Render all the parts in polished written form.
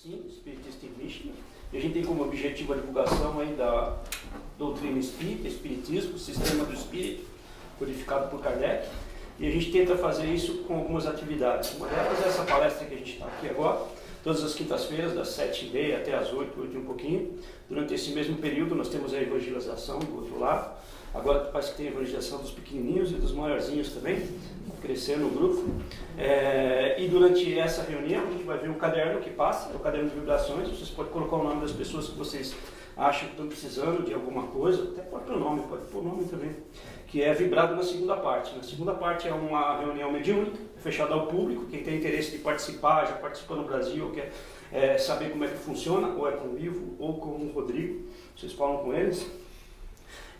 sim, Spiritist Mission. E a gente tem como objetivo a divulgação aí da doutrina espírita, espiritismo, sistema do espírito, codificado por Kardec. E a gente tenta fazer isso com algumas atividades. Uma delas é essa palestra que a gente está aqui agora, todas as quintas-feiras, das 7h30 até as 8, 8 e um pouquinho. Durante esse mesmo período nós temos a evangelização do outro lado. Agora parece que tem a evangelização dos pequenininhos e dos maiorzinhos também, crescendo no grupo. E durante essa reunião a gente vai ver o caderno que passa, o caderno de vibrações. Vocês podem colocar o nome das pessoas que vocês acham que estão precisando de alguma coisa, até pode pôr o nome, pode pôr o nome também, que é vibrado na segunda parte. Na segunda parte é uma reunião mediúnica, fechada ao público. Quem tem interesse de participar, já participou no Brasil, ou quer saber como é que funciona, ou é com o Ivo ou com o Rodrigo, vocês falam com eles.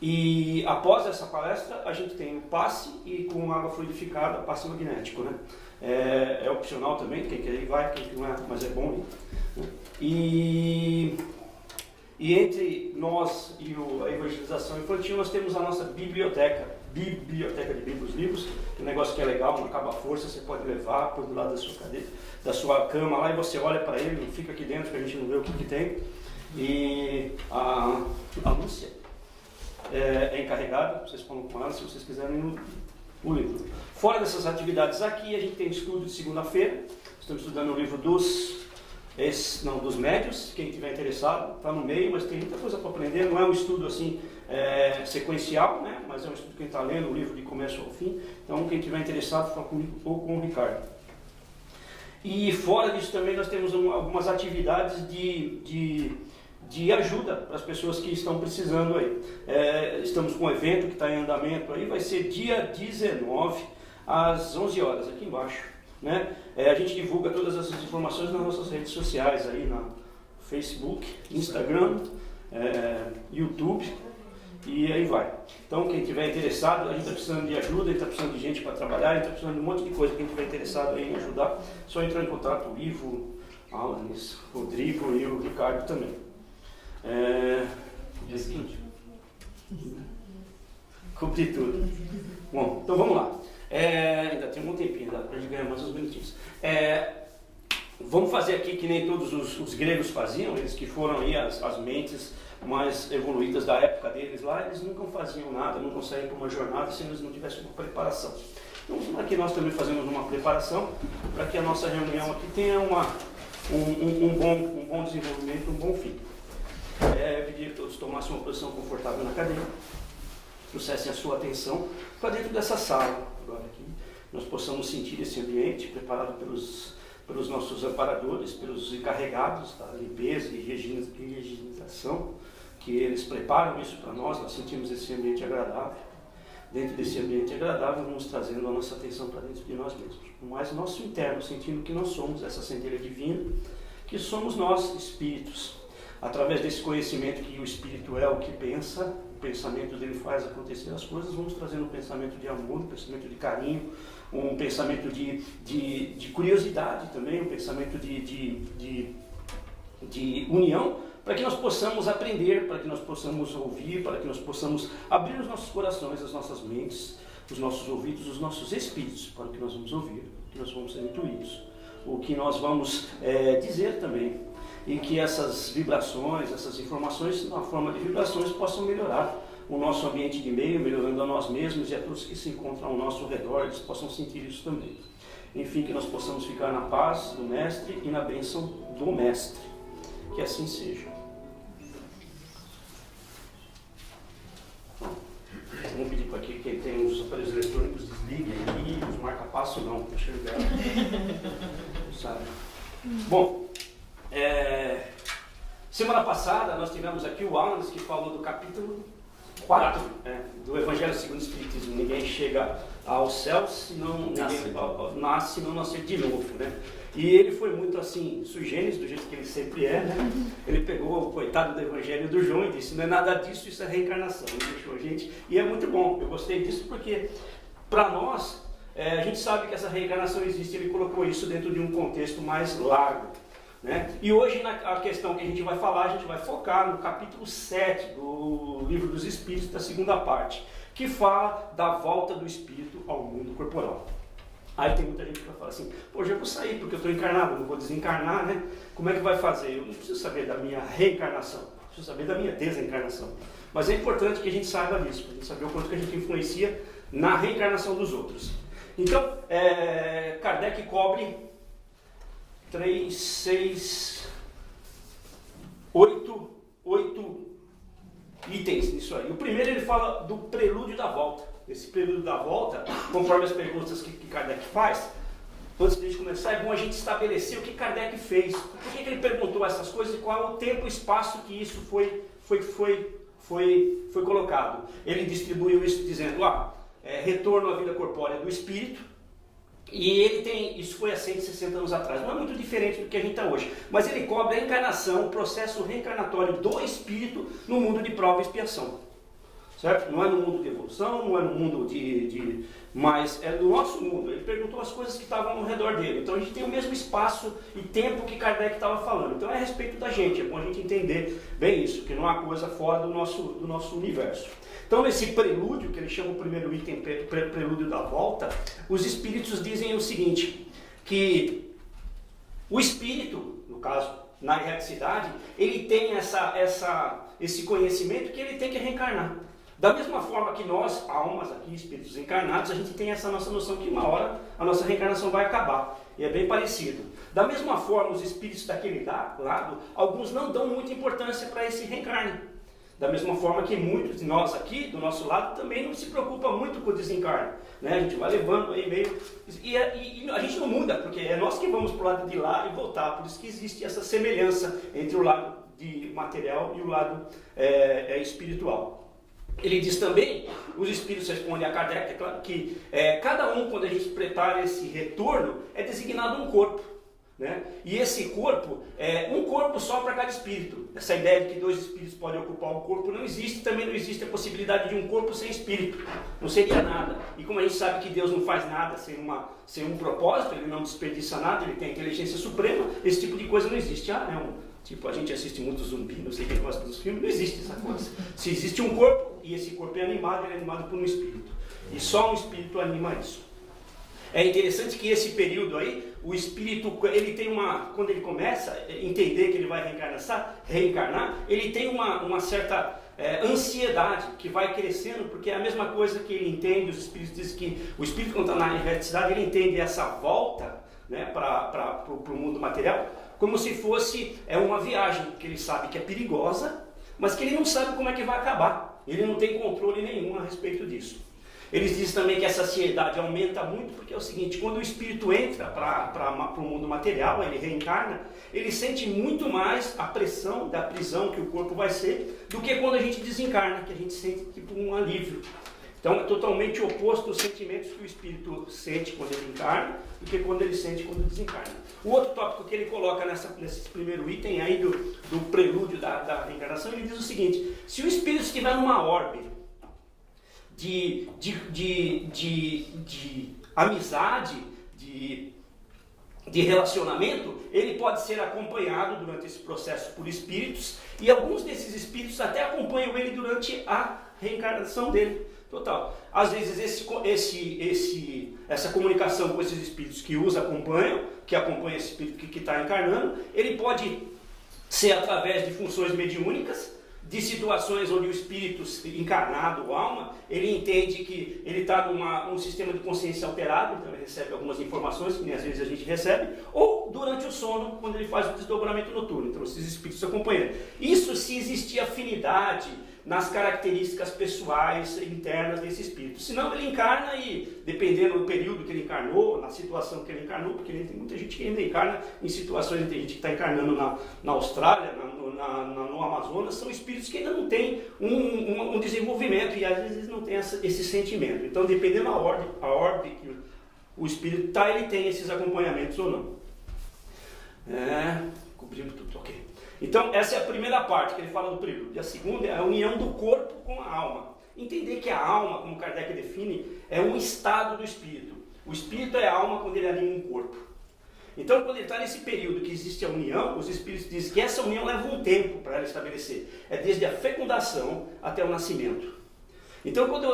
E após essa palestra a gente tem o passe e com água fluidificada, passe magnético, né? É opcional também, quem quer ir vai, quem não é, mas é bom ir, né? E entre nós e a evangelização infantil nós temos a nossa biblioteca de livros, um negócio que é legal, não acaba a força, você pode levar por do lado da sua cadeira, da sua cama lá, e você olha para ele, não fica aqui dentro que a gente não vê o que tem. E a Lúcia é encarregada, vocês falam com ela se vocês quiserem o livro. Fora dessas atividades aqui, a gente tem estudo de segunda-feira. Estamos estudando o livro dos médios. Quem estiver interessado, está no meio, mas tem muita coisa para aprender. Não é um estudo assim sequencial, né? Mas é um estudo que quem está lendo o livro de começo ao fim. Então, quem estiver interessado, fala comigo ou com o Ricardo. E fora disso também nós temos algumas atividades de ajuda para as pessoas que estão precisando aí. Estamos com um evento que está em andamento aí, vai ser dia 19 às 11 horas, aqui embaixo, né? A gente divulga todas essas informações nas nossas redes sociais aí, na Facebook, Instagram, YouTube e aí vai. Então quem tiver interessado, a gente está precisando de ajuda, a gente está precisando de gente para trabalhar, a gente está precisando de um monte de coisa. Quem tiver interessado em ajudar, só entrar em contato, o Ivo, Alanis, Rodrigo e o Ricardo também. Cobri tudo. Bom, então vamos lá. Ainda tem um tempinho, dá para a gente ganhar mais uns minutinhos. Vamos fazer aqui que nem todos os gregos faziam, eles que foram aí as mentes mais evoluídas da época deles lá, eles nunca faziam nada, nunca saíam para uma jornada se eles não tivessem uma preparação. Então aqui nós também fazemos uma preparação para que a nossa reunião aqui tenha um bom desenvolvimento, um bom fim. Pedir que todos tomassem uma posição confortável na cadeira, trouxessem a sua atenção para dentro dessa sala, agora aqui, nós possamos sentir esse ambiente preparado pelos nossos amparadores, pelos encarregados da limpeza e higienização, que eles preparam isso para nós sentimos esse ambiente agradável. Dentro desse ambiente agradável, vamos trazendo a nossa atenção para dentro de nós mesmos, o mais nosso interno, sentindo que nós somos essa centelha divina, que somos nós, espíritos. Através desse conhecimento que o espírito é o que pensa, o pensamento dele faz acontecer as coisas, vamos trazendo um pensamento de amor, um pensamento de carinho, um pensamento de curiosidade também, um pensamento de união, para que nós possamos aprender, para que nós possamos ouvir, para que nós possamos abrir os nossos corações, as nossas mentes, os nossos ouvidos, os nossos espíritos, para o que nós vamos ouvir, o que nós vamos ser intuídos, o que nós vamos dizer também. E que essas vibrações, essas informações, na forma de vibrações, possam melhorar o nosso ambiente de meio, melhorando a nós mesmos e a todos que se encontram ao nosso redor, eles possam sentir isso também. Enfim, que nós possamos ficar na paz do Mestre e na bênção do Mestre. Que assim seja. Vamos pedir para que quem tem os aparelhos eletrônicos desliguem aí, os marca-passo não, para enxergar. Sabe? Bom. Semana passada nós tivemos aqui o Alanis que falou do capítulo 4 do Evangelho segundo o Espiritismo. Ninguém chega ao céu se não nasce, não nascer de novo, né? E ele foi muito assim, sui generis, do jeito que ele sempre é, né? Ele pegou o coitado do Evangelho do João e disse: não é nada disso, isso é reencarnação. Ele deixou a gente, e é muito bom, eu gostei disso porque para nós, a gente sabe que essa reencarnação existe. Ele colocou isso dentro de um contexto mais largo. Né? E hoje, a questão que a gente vai falar, a gente vai focar no capítulo 7 do Livro dos Espíritos, da segunda parte, que fala da volta do espírito ao mundo corporal. Aí tem muita gente que vai falar assim, pô, já vou sair porque eu estou encarnado, não vou desencarnar, né? Como é que vai fazer? Eu não preciso saber da minha reencarnação, preciso saber da minha desencarnação. Mas é importante que a gente saiba disso, para a gente saber o quanto que a gente influencia na reencarnação dos outros. Então, Kardec cobre 3, 6, 8 itens nisso aí. O primeiro ele fala do prelúdio da volta. Esse prelúdio da volta, conforme as perguntas que Kardec faz, antes de a gente começar, é bom a gente estabelecer o que Kardec fez. Por que ele perguntou essas coisas e qual é o tempo e espaço que isso foi colocado. Ele distribuiu isso dizendo, retorno à vida corpórea do espírito, e ele tem, isso foi há 160 anos atrás, não é muito diferente do que a gente está hoje, mas ele cobre a encarnação, o processo reencarnatório do espírito no mundo de prova e expiação. Certo? Não é no mundo de evolução, não é no mundo mas é no nosso mundo. Ele perguntou as coisas que estavam ao redor dele. Então a gente tem o mesmo espaço e tempo que Kardec estava falando. Então é a respeito da gente, é bom a gente entender bem isso, que não há coisa fora do nosso universo. Então nesse prelúdio, que ele chama o primeiro item, prelúdio da volta, os espíritos dizem o seguinte, que o espírito, no caso, na erraticidade, ele tem esse conhecimento que ele tem que reencarnar. Da mesma forma que nós, almas aqui, espíritos encarnados, a gente tem essa nossa noção que uma hora a nossa reencarnação vai acabar. E é bem parecido. Da mesma forma, os espíritos daquele lado, alguns não dão muita importância para esse reencarne. Da mesma forma que muitos de nós aqui, do nosso lado, também não se preocupa muito com o desencarne. Né? A gente vai levando aí meio... E a gente não muda, porque é nós que vamos para o lado de lá e voltar. Por isso que existe essa semelhança entre o lado de material e o lado espiritual. Ele diz também, os espíritos respondem a Kardec, é claro que cada um, quando a gente prepara esse retorno, é designado um corpo. Né? E esse corpo é um corpo só para cada espírito. Essa ideia de que 2 espíritos podem ocupar um corpo não existe, também não existe a possibilidade de um corpo sem espírito. Não seria nada. E como a gente sabe que Deus não faz nada sem um propósito, ele não desperdiça nada, ele tem a inteligência suprema, esse tipo de coisa não existe. Tipo, a gente assiste muito zumbi, não sei quem gosta dos filmes, não existe essa coisa. Se existe um corpo, e esse corpo é animado, ele é animado por um espírito. E só um espírito anima isso. É interessante que esse período aí, o espírito, ele tem quando ele começa a entender que ele vai reencarnar, ele tem uma certa ansiedade que vai crescendo, porque é a mesma coisa que ele entende, os espíritos dizem que o espírito quando está na erraticidade, ele entende essa volta, né, para o mundo material, como se fosse uma viagem, que ele sabe que é perigosa, mas que ele não sabe como é que vai acabar, ele não tem controle nenhum a respeito disso. Eles dizem também que essa ansiedade aumenta muito, porque é o seguinte, quando o espírito entra para o mundo material, ele reencarna, ele sente muito mais a pressão da prisão que o corpo vai ser, do que quando a gente desencarna, que a gente sente tipo um alívio. Então é totalmente oposto os sentimentos que o espírito sente quando ele encarna, do que quando ele sente quando desencarna. O outro tópico que ele coloca nesse primeiro item aí do prelúdio da reencarnação, ele diz o seguinte, se o espírito estiver numa órbita, de amizade, de relacionamento, ele pode ser acompanhado durante esse processo por espíritos, e alguns desses espíritos até acompanham ele durante a reencarnação dele. Total. Às vezes essa comunicação com esses espíritos que os acompanham, que acompanha esse espírito que está encarnando, ele pode ser através de funções mediúnicas, de situações onde o espírito encarnado, ou alma, ele entende que ele está num sistema de consciência alterado, então ele recebe algumas informações que nem às vezes a gente recebe, ou durante o sono, quando ele faz o desdobramento noturno. Então esses espíritos acompanham. Isso se existir afinidade nas características pessoais internas desse espírito. Senão ele encarna e, dependendo do período que ele encarnou, na situação que ele encarnou, porque tem muita gente que ainda encarna em situações, tem gente que está encarnando na Austrália, no Amazonas, são espíritos que ainda não têm um desenvolvimento e às vezes não tem esse sentimento. Então, dependendo da ordem que o espírito está, ele tem esses acompanhamentos ou não. Cobrimos tudo, ok. Então, essa é a primeira parte que ele fala do prelúdio. A segunda é a união do corpo com a alma. Entender que a alma, como Kardec define, é um estado do espírito. O espírito é a alma quando ele anima um corpo. Então, quando ele está nesse período que existe a união, os espíritos dizem que essa união leva um tempo para ela estabelecer. É desde a fecundação até o nascimento. Então, quando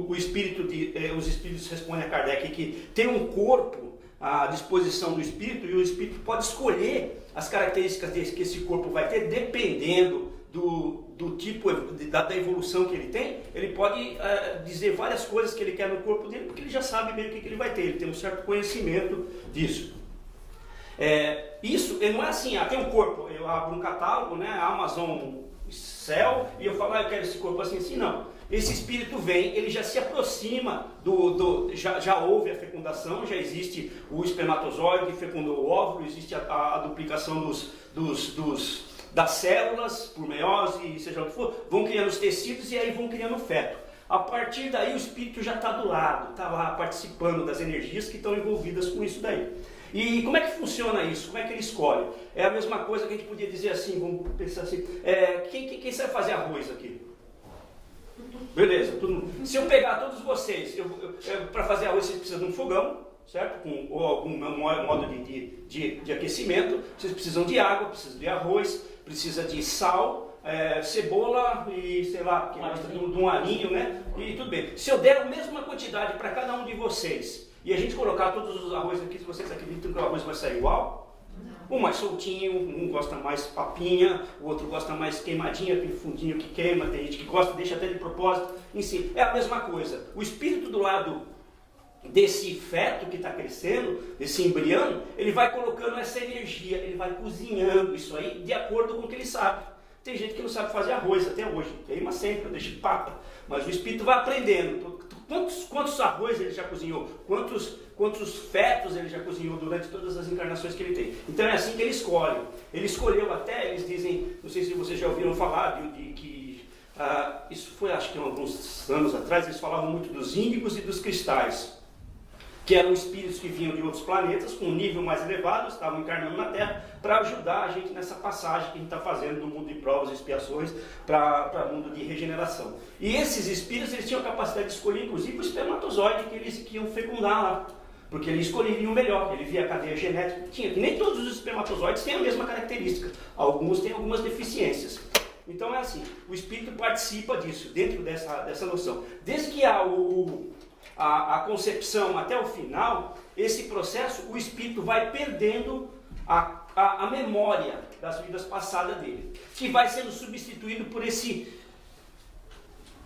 os espíritos respondem a Kardec que tem um corpo à disposição do espírito, e o espírito pode escolher as características que esse corpo vai ter, dependendo do tipo, da evolução que ele tem, ele pode dizer várias coisas que ele quer no corpo dele, porque ele já sabe bem o que ele vai ter, ele tem um certo conhecimento disso. Isso não é assim, tem um corpo, eu abro um catálogo, né, Amazon Cell, e eu falo, eu quero esse corpo assim, assim, não. Esse espírito vem, ele já se aproxima já houve a fecundação, já existe o espermatozoide, fecundou o óvulo, existe a duplicação das células, por meiose, seja o que for, vão criando os tecidos e aí vão criando o feto. A partir daí o espírito já está do lado, está lá participando das energias que estão envolvidas com isso daí. E como é que funciona isso? Como é que ele escolhe? É a mesma coisa que a gente podia dizer assim, vamos pensar assim, quem sabe fazer arroz aqui? Beleza, todo mundo. Se eu pegar todos vocês, para fazer arroz vocês precisam de um fogão, certo? Ou algum modo de aquecimento, vocês precisam de água, precisam de arroz, precisa de sal, cebola e sei lá, de um alinho, né? E tudo bem. Se eu der a mesma quantidade para cada um de vocês e a gente colocar todos os arroz aqui, se vocês acreditam que o arroz vai sair igual? Um mais soltinho, um gosta mais papinha, o outro gosta mais queimadinha, aquele fundinho que queima, tem gente que gosta, deixa até de propósito. Em si, é a mesma coisa. O espírito do lado desse feto que está crescendo, desse embrião, ele vai colocando essa energia, ele vai cozinhando isso aí de acordo com o que ele sabe. Tem gente que não sabe fazer arroz até hoje, queima sempre, deixa papa, mas o espírito vai aprendendo. Quantos arroz ele já cozinhou? Quantos fetos ele já cozinhou durante todas as encarnações que ele tem? Então é assim que ele escolhe. Ele escolheu até, eles dizem, não sei se vocês já ouviram falar isso foi acho que alguns anos atrás, eles falavam muito dos índigos e dos cristais, que eram espíritos que vinham de outros planetas, com um nível mais elevado, estavam encarnando na Terra, para ajudar a gente nessa passagem que a gente está fazendo do mundo de provas e expiações para o mundo de regeneração. E esses espíritos, eles tinham a capacidade de escolher, inclusive, o espermatozoide que eles iam fecundar lá, porque ele escolheria o melhor, ele via a cadeia genética que tinha, que nem todos os espermatozoides têm a mesma característica, alguns têm algumas deficiências. Então é assim, o espírito participa disso, dentro dessa noção. Desde que há a concepção até o final, esse processo, o espírito vai perdendo a memória das vidas passadas dele, que vai sendo substituído por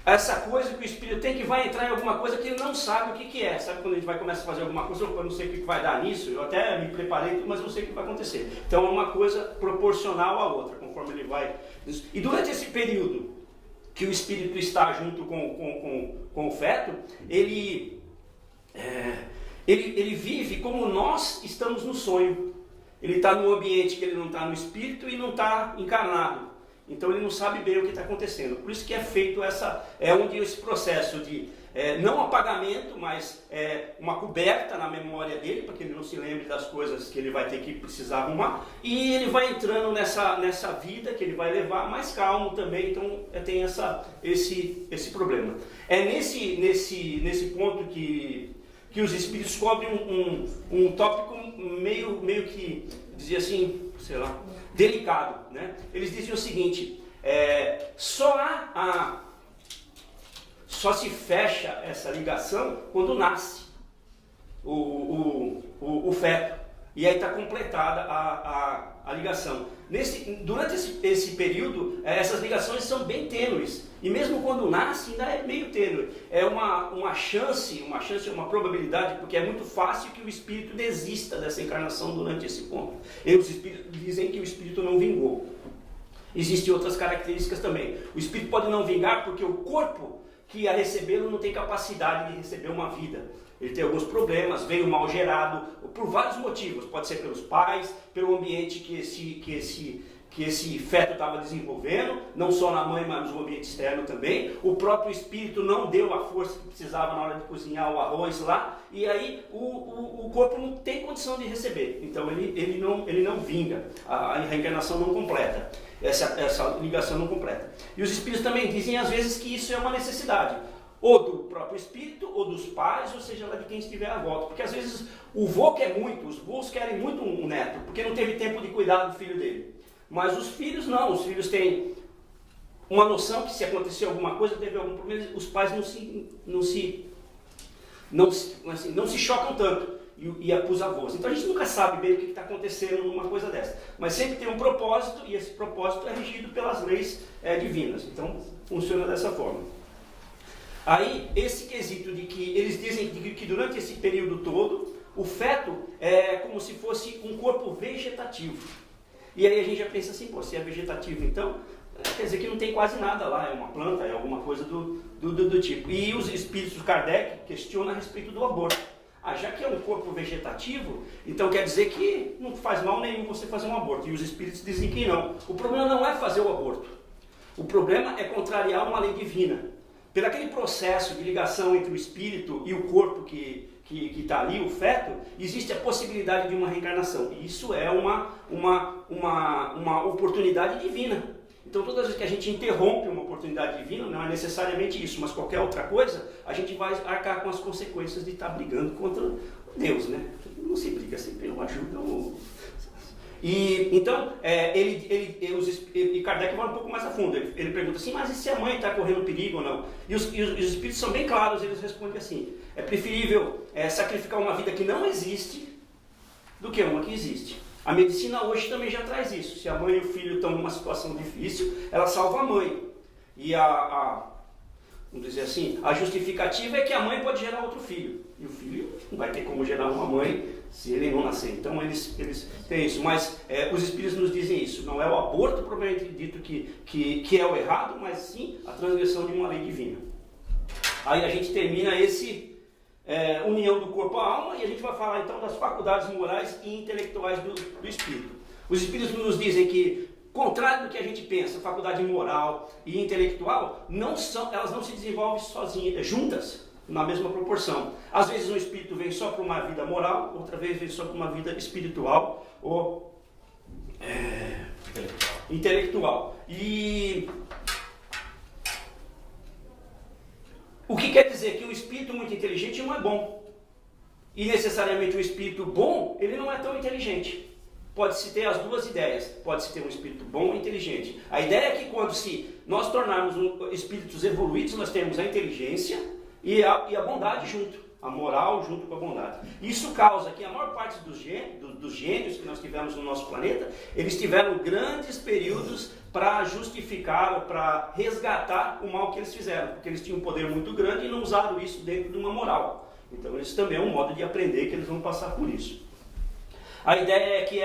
essa coisa que o espírito tem, que vai entrar em alguma coisa que ele não sabe o que é. Sabe quando a gente vai começar a fazer alguma coisa, eu não sei o que vai dar nisso, eu até me preparei, mas eu não sei o que vai acontecer. Então é uma coisa proporcional à outra, conforme ele vai... E durante esse período que o espírito está junto com o feto, ele vive como nós estamos no sonho. Ele está num ambiente que ele não está no espírito e não está encarnado. Então ele não sabe bem o que está acontecendo. Por isso que é feito onde esse processo de não apagamento, mas uma coberta na memória dele, para que ele não se lembre das coisas que ele vai ter que precisar arrumar. E ele vai entrando nessa vida que ele vai levar mais calmo também. Então tem esse problema. É nesse ponto que os espíritos cobrem um tópico meio que, dizia assim, sei lá, delicado, né? Eles diziam o seguinte, só se fecha essa ligação quando nasce o feto, e aí está completada a ligação. Durante esse período, essas ligações são bem tênues, e mesmo quando nasce ainda é meio tênue. É uma chance, uma probabilidade, porque é muito fácil que o espírito desista dessa encarnação durante esse ponto. E os espíritos dizem que o espírito não vingou. Existem outras características também. O espírito pode não vingar porque o corpo que ia recebê-lo não tem capacidade de receber uma vida. Ele tem alguns problemas, veio mal gerado, por vários motivos. Pode ser pelos pais, pelo ambiente que esse feto estava desenvolvendo, não só na mãe, mas no ambiente externo também. O próprio espírito não deu a força que precisava na hora de cozinhar o arroz lá, e aí o corpo não tem condição de receber. Então ele não vinga, a reencarnação não completa, essa ligação não completa. E os espíritos também dizem às vezes que isso é uma necessidade, ou do próprio espírito, ou dos pais, ou seja lá de quem estiver à volta. Porque às vezes o vô quer muito, os vós querem muito um neto, porque não teve tempo de cuidar do filho dele. Mas os filhos não, os filhos têm uma noção que se aconteceu alguma coisa, teve algum problema, os pais não se chocam tanto, e para os avós. Então a gente nunca sabe bem o que está acontecendo numa coisa dessa, mas sempre tem um propósito, e esse propósito é regido pelas leis divinas. Então funciona dessa forma. Aí esse quesito de que eles dizem que durante esse período todo o feto é como se fosse um corpo vegetativo, e aí a gente já pensa assim, pô, se é vegetativo então quer dizer que não tem quase nada lá, é uma planta, é alguma coisa do tipo. E os espíritos Kardec questionam a respeito do aborto. Já que é um corpo vegetativo, então quer dizer que não faz mal nenhum você fazer um aborto. E os espíritos dizem que não. O problema não é fazer o aborto. O problema é contrariar uma lei divina. Pelo aquele processo de ligação entre o espírito e o corpo que está ali, o feto, existe a possibilidade de uma reencarnação. E isso é uma oportunidade divina. Então todas as vezes que a gente interrompe uma oportunidade divina, não é necessariamente isso, mas qualquer outra coisa, a gente vai arcar com as consequências de estar brigando contra Deus, né? Não se briga, sempre não ajuda. E então, e Kardec vai um pouco mais a fundo, ele pergunta assim, mas e se a mãe está correndo perigo ou não? E os espíritos são bem claros, eles respondem assim, é preferível sacrificar uma vida que não existe do que uma que existe. A medicina hoje também já traz isso. Se a mãe e o filho estão numa situação difícil, ela salva a mãe. E vamos dizer assim, a justificativa é que a mãe pode gerar outro filho. E o filho não vai ter como gerar uma mãe se ele não nascer. Então eles têm isso. Mas os espíritos nos dizem isso. Não é o aborto propriamente dito que é o errado, mas sim a transgressão de uma lei divina. Aí a gente termina esse... união do corpo à alma, e a gente vai falar então das faculdades morais e intelectuais do espírito. Os espíritos nos dizem que, contrário do que a gente pensa, faculdade moral e intelectual, elas não se desenvolvem sozinhas, juntas, na mesma proporção. Às vezes um espírito vem só para uma vida moral, outra vez vem só para uma vida espiritual ou intelectual. E o que quer dizer que um espírito muito inteligente não é bom. E necessariamente um espírito bom, ele não é tão inteligente. Pode-se ter as duas ideias. Pode-se ter um espírito bom e inteligente. A ideia é que quando nós tornarmos espíritos evoluídos, nós temos a inteligência e a bondade junto. A moral junto com a bondade. Isso causa que a maior parte dos gênios que nós tivemos no nosso planeta, eles tiveram grandes períodos para justificar ou para resgatar o mal que eles fizeram, porque eles tinham um poder muito grande e não usaram isso dentro de uma moral. Então isso também é um modo de aprender que eles vão passar por isso. A ideia é que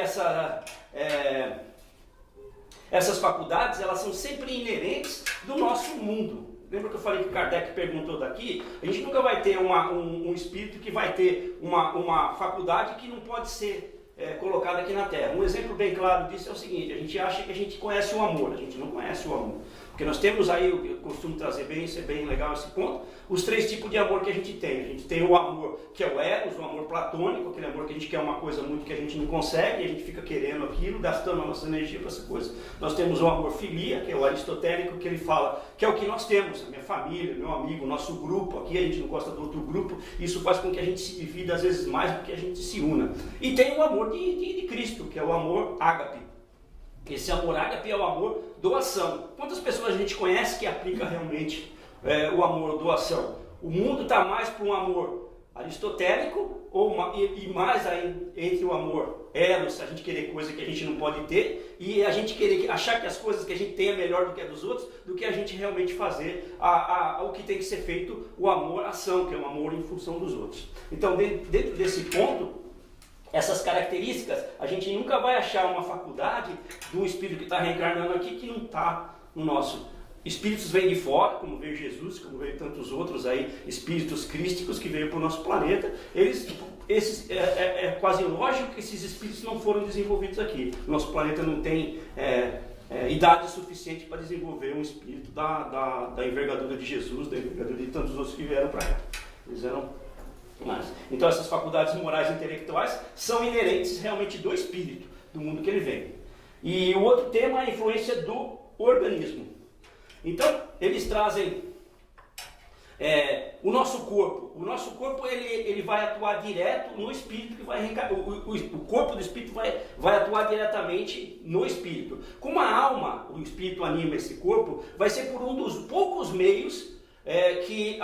essas faculdades, elas são sempre inerentes do nosso mundo. Lembra que eu falei que Kardec perguntou daqui? A gente nunca vai ter um espírito que vai ter uma faculdade que não pode ser colocada aqui na Terra. Um exemplo bem claro disso é o seguinte, a gente acha que a gente conhece o amor, a gente não conhece o amor. Porque nós temos aí, eu costumo trazer bem, isso é bem legal esse ponto, os 3 tipos de amor que a gente tem. A gente tem o amor que é o eros, o amor platônico, aquele amor que a gente quer uma coisa muito que a gente não consegue, e a gente fica querendo aquilo, gastando a nossa energia para essa coisa. Nós temos o amor filia, que é o aristotélico, que ele fala que é o que nós temos, a minha família, meu amigo, o nosso grupo, aqui a gente não gosta do outro grupo, isso faz com que a gente se divida às vezes mais do que a gente se una. E tem o amor de Cristo, que é o amor ágape. Esse amor ágape é o amor doação. Quantas pessoas a gente conhece que aplica realmente o amor doação? O mundo está mais para um amor aristotélico e mais aí entre o amor eros, a gente querer coisa que a gente não pode ter, e a gente querer achar que as coisas que a gente tem é melhor do que a dos outros, do que a gente realmente fazer o que tem que ser feito, o amor-ação, que é o amor em função dos outros. Então, dentro desse ponto, essas características, a gente nunca vai achar uma faculdade de um espírito que está reencarnando aqui que não está no nosso. Espíritos vêm de fora, como veio Jesus, como veio tantos outros aí, espíritos crísticos que veio para o nosso planeta. É quase lógico que esses espíritos não foram desenvolvidos aqui. Nosso planeta não tem idade suficiente para desenvolver um espírito da envergadura de Jesus, da envergadura de tantos outros que vieram para cá. Eles eram... Então essas faculdades morais e intelectuais são inerentes realmente do espírito, do mundo que ele vem. E o outro tema é a influência do organismo. Então eles trazem O nosso corpo ele vai atuar direto no espírito, que vai o corpo do espírito vai atuar diretamente no espírito. Como a alma, o espírito anima esse corpo, vai ser por um dos poucos meios que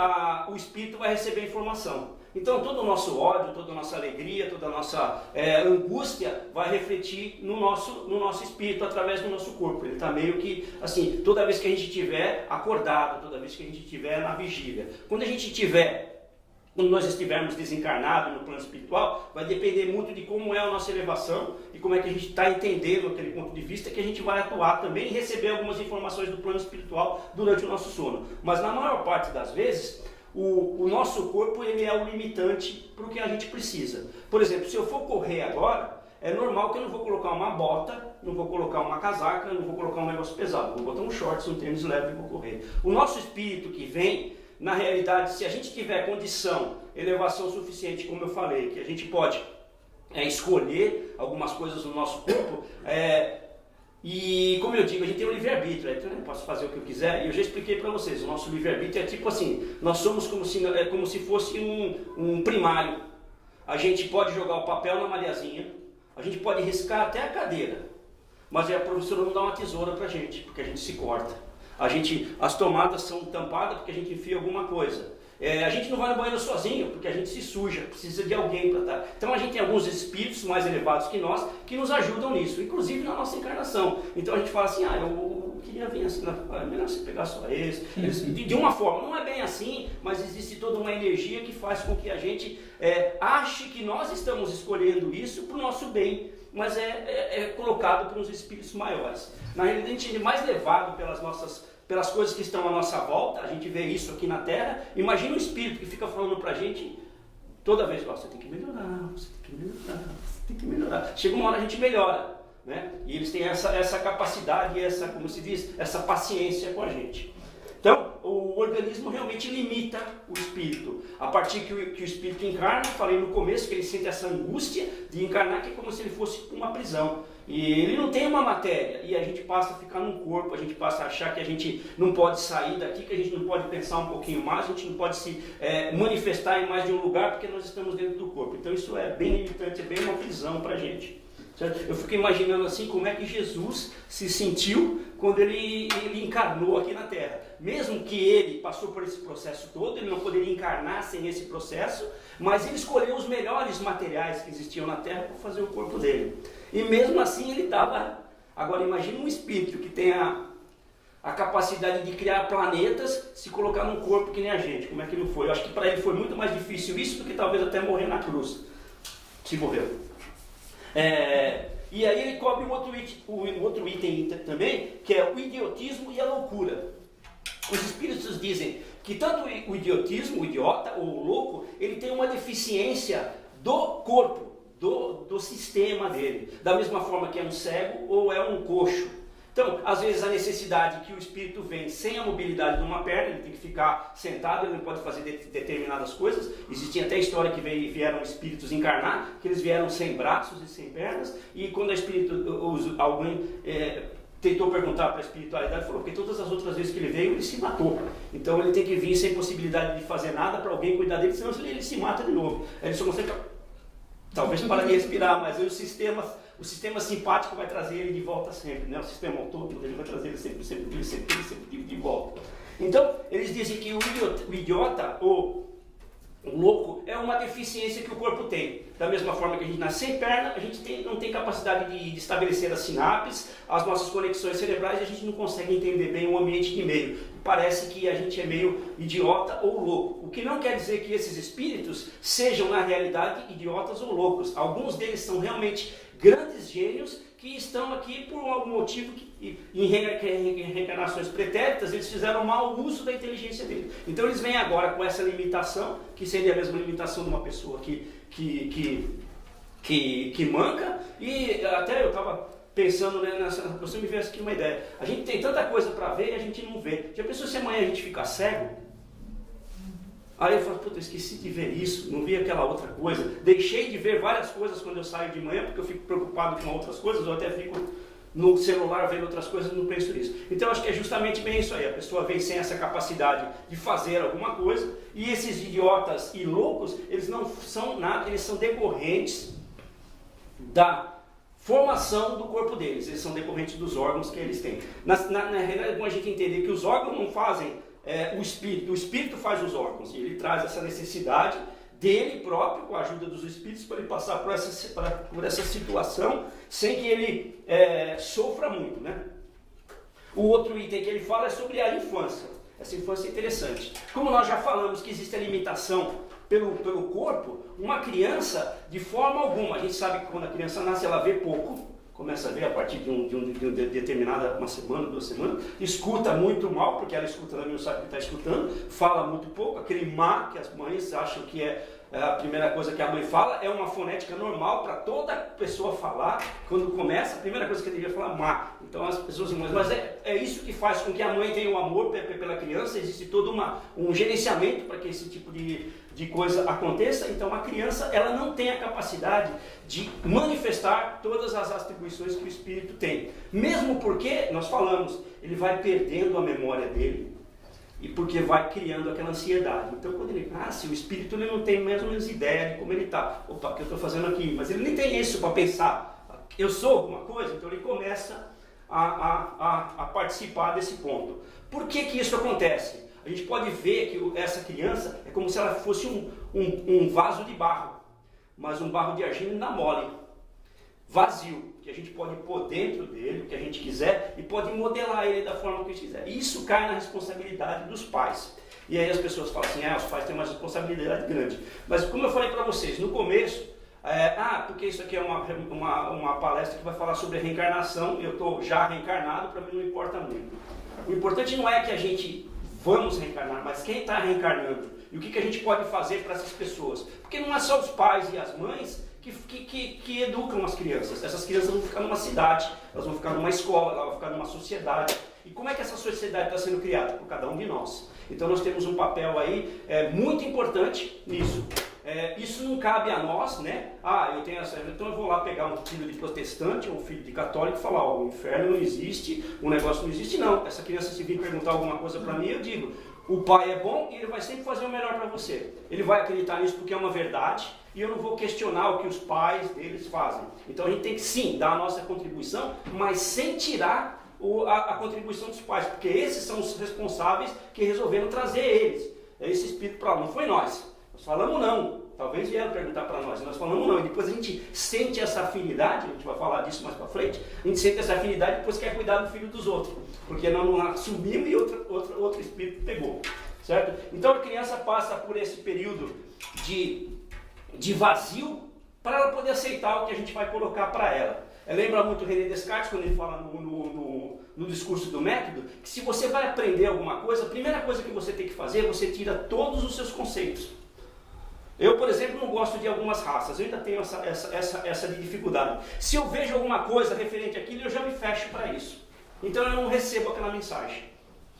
o espírito vai receber informação. Então todo o nosso ódio, toda a nossa alegria, toda a nossa angústia vai refletir no nosso espírito através do nosso corpo. Ele está meio que assim, toda vez que a gente estiver acordado, toda vez que a gente estiver na vigília. Quando nós estivermos desencarnados no plano espiritual, vai depender muito de como é a nossa elevação e como é que a gente está entendendo aquele ponto de vista, que a gente vai atuar também e receber algumas informações do plano espiritual durante o nosso sono. Mas na maior parte das vezes, o nosso corpo ele é o limitante para o que a gente precisa. Por exemplo, se eu for correr agora, é normal que eu não vou colocar uma bota, não vou colocar uma casaca, não vou colocar um negócio pesado, vou botar um shorts, um tênis leve e vou correr. O nosso espírito que vem, na realidade, se a gente tiver condição, elevação suficiente, como eu falei, que a gente pode escolher algumas coisas no nosso corpo, e como eu digo, a gente tem um livre-arbítrio, então eu posso fazer o que eu quiser, e eu já expliquei para vocês, o nosso livre-arbítrio é tipo assim, nós somos como se fosse um primário. A gente pode jogar o papel na malhazinha, a gente pode riscar até a cadeira, mas a professora não dá uma tesoura para a gente, porque a gente se corta. As tomadas são tampadas porque a gente enfia alguma coisa. A gente não vai no banheiro sozinho, porque a gente se suja, precisa de alguém para estar. Então a gente tem alguns espíritos mais elevados que nós, que nos ajudam nisso, inclusive na nossa encarnação. Então a gente fala assim, eu queria vir assim, é melhor você pegar só esse. De uma forma, não é bem assim, mas existe toda uma energia que faz com que a gente ache que nós estamos escolhendo isso para o nosso bem, mas é colocado por uns espíritos maiores. Na realidade, a gente é mais levado pelas coisas que estão à nossa volta, a gente vê isso aqui na Terra. Imagina um espírito que fica falando pra gente toda vez, você tem que melhorar, você tem que melhorar, você tem que melhorar. Chega uma hora a gente melhora, né? E eles têm essa capacidade, como se diz, essa paciência com a gente. Então, o organismo realmente limita o espírito. A partir que o espírito encarna, falei no começo que ele sente essa angústia de encarnar, que é como se ele fosse uma prisão. E ele não tem uma matéria, e a gente passa a ficar num corpo, a gente passa a achar que a gente não pode sair daqui, que a gente não pode pensar um pouquinho mais, a gente não pode se manifestar em mais de um lugar, porque nós estamos dentro do corpo. Então isso é bem limitante, é bem uma prisão para a gente. Certo? Eu fico imaginando assim como é que Jesus se sentiu quando ele encarnou aqui na Terra. Mesmo que ele passou por esse processo todo, ele não poderia encarnar sem esse processo, mas ele escolheu os melhores materiais que existiam na Terra para fazer o corpo dele. E mesmo assim ele estava... Agora imagine um espírito que tem a capacidade de criar planetas, se colocar num corpo que nem a gente. Como é que não foi? Eu acho que para ele foi muito mais difícil isso do que talvez até morrer na cruz. Se morreu. E aí ele cobre um outro item também, que é o idiotismo e a loucura. Os espíritos dizem que tanto o idiotismo, o idiota ou o louco, ele tem uma deficiência do corpo, do sistema dele. Da mesma forma que é um cego ou é um coxo. Então, às vezes a necessidade que o espírito vem sem a mobilidade de uma perna, ele tem que ficar sentado, ele não pode fazer determinadas coisas. Existia até história que vieram espíritos encarnar, que eles vieram sem braços e sem pernas, e quando alguém tentou perguntar para a espiritualidade, falou que todas as outras vezes que ele veio, ele se matou. Então ele tem que vir sem possibilidade de fazer nada para alguém cuidar dele, senão ele se mata de novo. Ele só consegue, talvez para respirar, mas aí o sistema simpático vai trazer ele de volta sempre, né? O sistema autônomo ele vai trazer ele sempre de volta. Então, eles dizem que o idiota ou o louco é uma deficiência que o corpo tem. Da mesma forma que a gente nasce sem perna, a gente não tem capacidade de estabelecer as sinapses, as nossas conexões cerebrais, e a gente não consegue entender bem o ambiente de meio. Parece que a gente é meio idiota ou louco. O que não quer dizer que esses espíritos sejam, na realidade, idiotas ou loucos. Alguns deles são realmente grandes gênios que estão aqui por algum motivo que, em reencarnações pretéritas, eles fizeram mau uso da inteligência deles. Então eles vêm agora com essa limitação, que seria a mesma limitação de uma pessoa que manca, e até eu estava pensando, né, você me fez aqui uma ideia, a gente tem tanta coisa para ver e a gente não vê. Já pensou se amanhã a gente ficar cego? Aí eu falo, puta, esqueci de ver isso, não vi aquela outra coisa. Deixei de ver várias coisas quando eu saio de manhã, porque eu fico preocupado com outras coisas, eu até fico no celular vendo outras coisas, não penso nisso. Então acho que é justamente bem isso aí, a pessoa vem sem essa capacidade de fazer alguma coisa, e esses idiotas e loucos, eles não são nada, eles são decorrentes da formação do corpo deles, eles são decorrentes dos órgãos que eles têm. Na realidade é bom a gente entender que os órgãos não fazem o espírito faz os órgãos, e ele traz essa necessidade dele próprio, com a ajuda dos espíritos, para ele passar por essa situação, sem que ele sofra muito, né? O outro item que ele fala é sobre a infância. Essa infância é interessante. Como nós já falamos que existe a limitação pelo corpo, uma criança, de forma alguma, a gente sabe que quando a criança nasce, ela vê pouco, começa a ver a partir de determinada, uma semana, 2 semanas, escuta muito mal, porque ela escuta, ela não sabe o que está escutando, fala muito pouco, aquele má que as mães acham que é a primeira coisa que a mãe fala, é uma fonética normal para toda pessoa falar. Quando começa, a primeira coisa que devia falar é má. Então as pessoas, mas é isso que faz com que a mãe tenha um amor pela criança, existe todo um gerenciamento para que esse tipo de coisa aconteça. Então a criança, ela não tem a capacidade de manifestar todas as atribuições que o espírito tem. Mesmo porque, nós falamos, ele vai perdendo a memória dele, e porque vai criando aquela ansiedade. Então quando ele nasce, o espírito ele não tem mais ou menos ideia de como ele está. Opa, o que eu estou fazendo aqui? Mas ele nem tem isso para pensar. Eu sou alguma coisa? Então ele começa a participar desse ponto. Por que isso acontece? A gente pode ver que essa criança é como se ela fosse um vaso de barro, mas um barro de argila ainda mole, vazio, que a gente pode pôr dentro dele o que a gente quiser e pode modelar ele da forma que a gente quiser. E isso cai na responsabilidade dos pais. E aí as pessoas falam assim, os pais têm uma responsabilidade grande. Mas como eu falei para vocês, no começo, porque isso aqui é uma palestra que vai falar sobre a reencarnação, eu estou já reencarnado, para mim não importa muito. O importante não é que a gente vamos reencarnar, mas quem está reencarnando. E o que a gente pode fazer para essas pessoas. Porque não é só os pais e as mães que educam as crianças. Essas crianças vão ficar numa cidade, elas vão ficar numa escola, elas vão ficar numa sociedade. E como é que essa sociedade está sendo criada? Por cada um de nós. Então nós temos um papel aí muito importante nisso. Isso não cabe a nós, né? Eu tenho então eu vou lá pegar um filho de protestante ou um filho de católico e falar, o inferno não existe, o negócio não existe, não. Essa criança, se vir perguntar alguma coisa para mim, eu digo, o pai é bom e ele vai sempre fazer o melhor para você. Ele vai acreditar nisso porque é uma verdade e eu não vou questionar o que os pais deles fazem. Então a gente tem que sim dar a nossa contribuição, mas sem tirar a contribuição dos pais, porque esses são os responsáveis que resolveram trazer eles, esse espírito para lá. Não foi nós. Nós falamos não. Talvez vieram perguntar para nós. Nós falamos não. E depois a gente sente essa afinidade, a gente vai falar disso mais para frente, a gente sente essa afinidade e depois quer cuidar do filho dos outros. Porque nós não assumimos e outro espírito pegou. Certo? Então a criança passa por esse período de vazio para ela poder aceitar o que a gente vai colocar para ela. Lembra muito René Descartes, quando ele fala no discurso do método, que se você vai aprender alguma coisa, a primeira coisa que você tem que fazer, você tira todos os seus conceitos. Eu, por exemplo, não gosto de algumas raças, eu ainda tenho essa dificuldade. Se eu vejo alguma coisa referente àquilo, eu já me fecho para isso. Então eu não recebo aquela mensagem,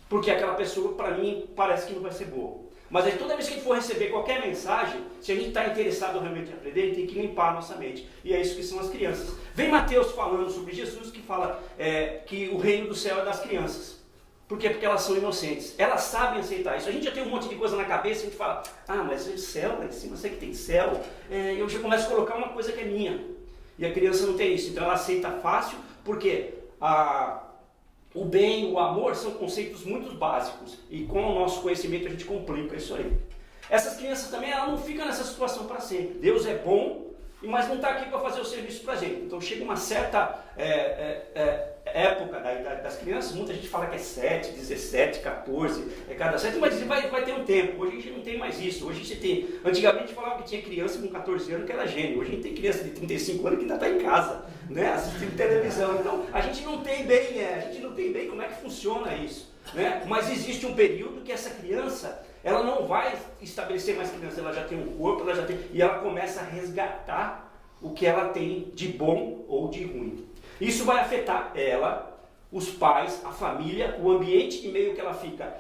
porque aquela pessoa, para mim, parece que não vai ser boa. Mas aí, toda vez que a gente for receber qualquer mensagem, se a gente está interessado realmente em aprender, a gente tem que limpar a nossa mente. E é isso que são as crianças. Vem Mateus falando sobre Jesus, que fala que o reino do céu é das crianças. Por quê? Porque elas são inocentes. Elas sabem aceitar isso. A gente já tem um monte de coisa na cabeça, a gente fala, mas o céu lá em cima, sei que tem céu. Eu já começo a colocar uma coisa que é minha. E a criança não tem isso. Então ela aceita fácil, porque o bem, o amor são conceitos muito básicos. E com o nosso conhecimento a gente complica isso aí. Essas crianças também, elas não ficam nessa situação para sempre. Deus é bom, mas não está aqui para fazer o serviço para a gente. Então chega uma certa época da idade das crianças, muita gente fala que é 7, 17, 14, cada 7, mas vai ter um tempo. Hoje a gente não tem mais isso. Hoje a gente tem. Antigamente falava que tinha criança com 14 anos que era gênio. Hoje a gente tem criança de 35 anos que ainda está em casa, né, assistindo televisão. Então a gente não tem bem como é que funciona isso, né? Mas existe um período que essa criança, ela não vai estabelecer mais criança, ela já tem um corpo, e ela começa a resgatar o que ela tem de bom ou de ruim. Isso vai afetar ela, os pais, a família, o ambiente e meio que ela fica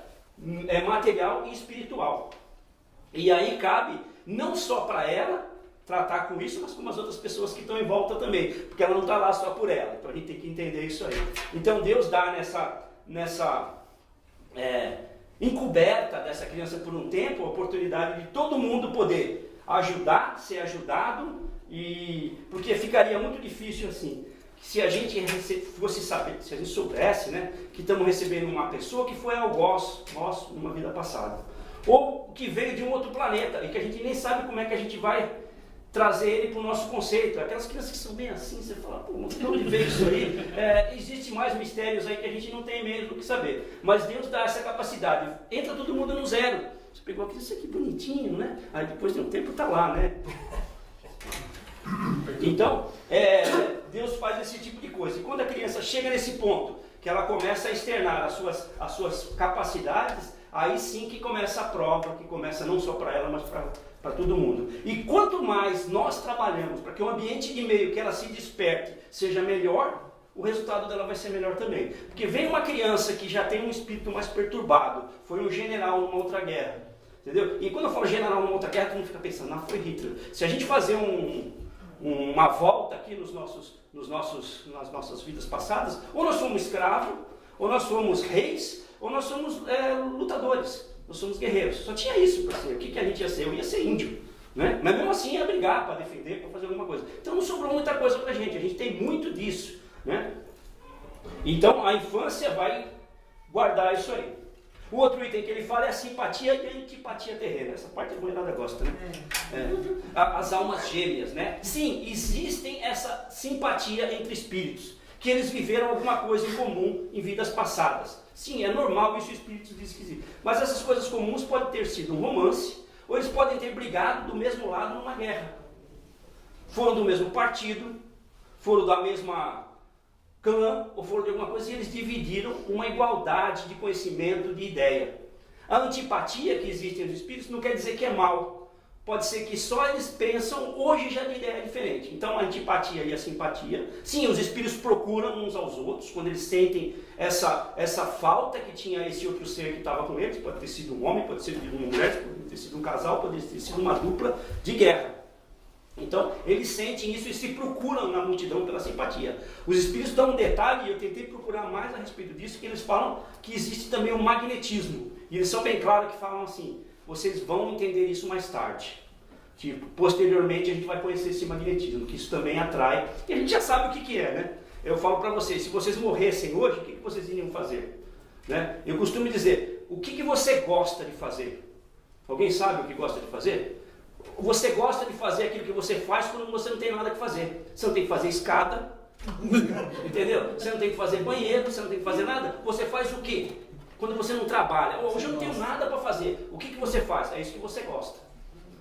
material e espiritual. E aí cabe não só para ela tratar com isso, mas com as outras pessoas que estão em volta também, porque ela não está lá só por ela. Então a gente tem que entender isso aí. Então Deus dá nessa encoberta dessa criança por um tempo a oportunidade de todo mundo poder ajudar, ser ajudado, porque ficaria muito difícil assim, se a gente fosse saber, se a gente soubesse, né, que estamos recebendo uma pessoa que foi algoz nosso numa vida passada, ou que veio de um outro planeta e que a gente nem sabe como é que a gente vai trazer ele para o nosso conceito. Aquelas crianças que são bem assim, você fala, pô, de onde veio isso aí? Existem mais mistérios aí que a gente não tem mesmo o que saber. Mas Deus dá essa capacidade. Entra todo mundo no zero. Você pegou aqui, isso aqui bonitinho, né? Aí depois de um tempo está lá, né? Então, Deus faz esse tipo de coisa. E quando a criança chega nesse ponto, que ela começa a externar as suas capacidades, aí sim que começa a prova, que começa não só para ela, mas para todo mundo. E quanto mais nós trabalhamos para que o ambiente de meio que ela se desperte seja melhor, o resultado dela vai ser melhor também. Porque vem uma criança que já tem um espírito mais perturbado, foi um general numa outra guerra, entendeu? E quando eu falo general numa outra guerra, todo mundo fica pensando, não, foi Hitler. Se a gente fazer uma volta aqui nas nossas vidas passadas, ou nós somos escravos, ou nós somos reis, ou nós somos lutadores, nós somos guerreiros. Só tinha isso para ser. O que a gente ia ser? Eu ia ser índio, né? Mas mesmo assim ia brigar para defender, para fazer alguma coisa. Então não sobrou muita coisa para a gente tem muito disso, né? Então a infância vai guardar isso aí. O outro item que ele fala é a simpatia e a antipatia terrena. Essa parte a mulherada gosta, né? As almas gêmeas, né? Sim, existem essa simpatia entre espíritos, que eles viveram alguma coisa em comum em vidas passadas. Sim, é normal isso, o espírito diz que existe. Mas essas coisas comuns podem ter sido um romance, ou eles podem ter brigado do mesmo lado numa guerra. Foram do mesmo partido, foram da mesma clã, ou foram de alguma coisa, e eles dividiram uma igualdade de conhecimento, de ideia. A antipatia que existe entre os espíritos não quer dizer que é mal. Pode ser que só eles pensam hoje já de ideia diferente. Então a antipatia e a simpatia, sim, os espíritos procuram uns aos outros, quando eles sentem essa falta que tinha esse outro ser que estava com eles, pode ter sido um homem, pode ter sido uma mulher, pode ter sido um casal, pode ter sido uma dupla de guerra. Então eles sentem isso e se procuram na multidão pela simpatia. Os espíritos dão um detalhe, e eu tentei procurar mais a respeito disso, que eles falam que existe também o magnetismo. E eles são bem claros que falam assim, vocês vão entender isso mais tarde. Tipo, posteriormente a gente vai conhecer esse magnetismo, que isso também atrai. E a gente já sabe o que é, né? Eu falo para vocês, se vocês morressem hoje, o que vocês iriam fazer? Né? Eu costumo dizer, o que você gosta de fazer? Alguém sabe o que gosta de fazer? Você gosta de fazer aquilo que você faz quando você não tem nada que fazer. Você não tem que fazer escada, entendeu? Você não tem que fazer banheiro, você não tem que fazer nada. Você faz o quê? Quando você não trabalha. Hoje eu não tenho nada para fazer. O que você faz? É isso que você gosta.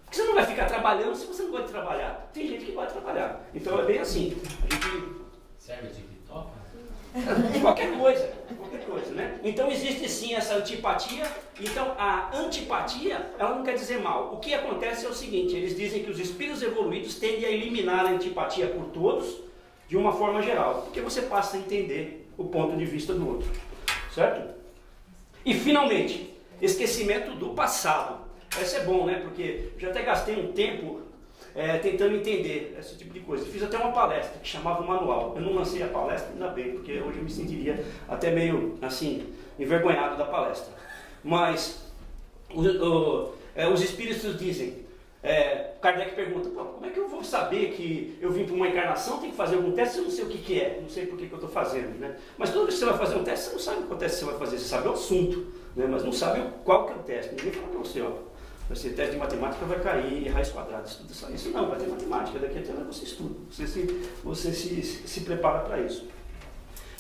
Porque você não vai ficar trabalhando se você não gosta de trabalhar. Tem gente que vai trabalhar. Então é bem assim. A gente... Serve de TikTok? Qualquer coisa, né? Então existe sim essa antipatia. Então a antipatia, ela não quer dizer mal. O que acontece é o seguinte, eles dizem que os espíritos evoluídos tendem a eliminar a antipatia por todos, de uma forma geral, porque você passa a entender o ponto de vista do outro, certo? E finalmente, esquecimento do passado. Esse é bom, né? Porque já até gastei um tempo tentando entender esse tipo de coisa. Fiz até uma palestra que chamava o manual. Eu não lancei a palestra, ainda bem, porque hoje eu me sentiria até meio, assim, envergonhado da palestra. Mas os espíritos dizem, Kardec pergunta, como é que eu vou saber que eu vim para uma encarnação, tem que fazer algum teste, eu não sei o que é, não sei por que eu estou fazendo, né? Mas toda vez que você vai fazer um teste, você não sabe qual teste você vai fazer, você sabe o assunto, né? Mas não sabe qual que é o teste. Ninguém fala para você, vai ser teste de matemática, vai cair raiz quadrada, estuda só isso. Não, vai ter matemática, daqui até lá você estuda, você se prepara para isso.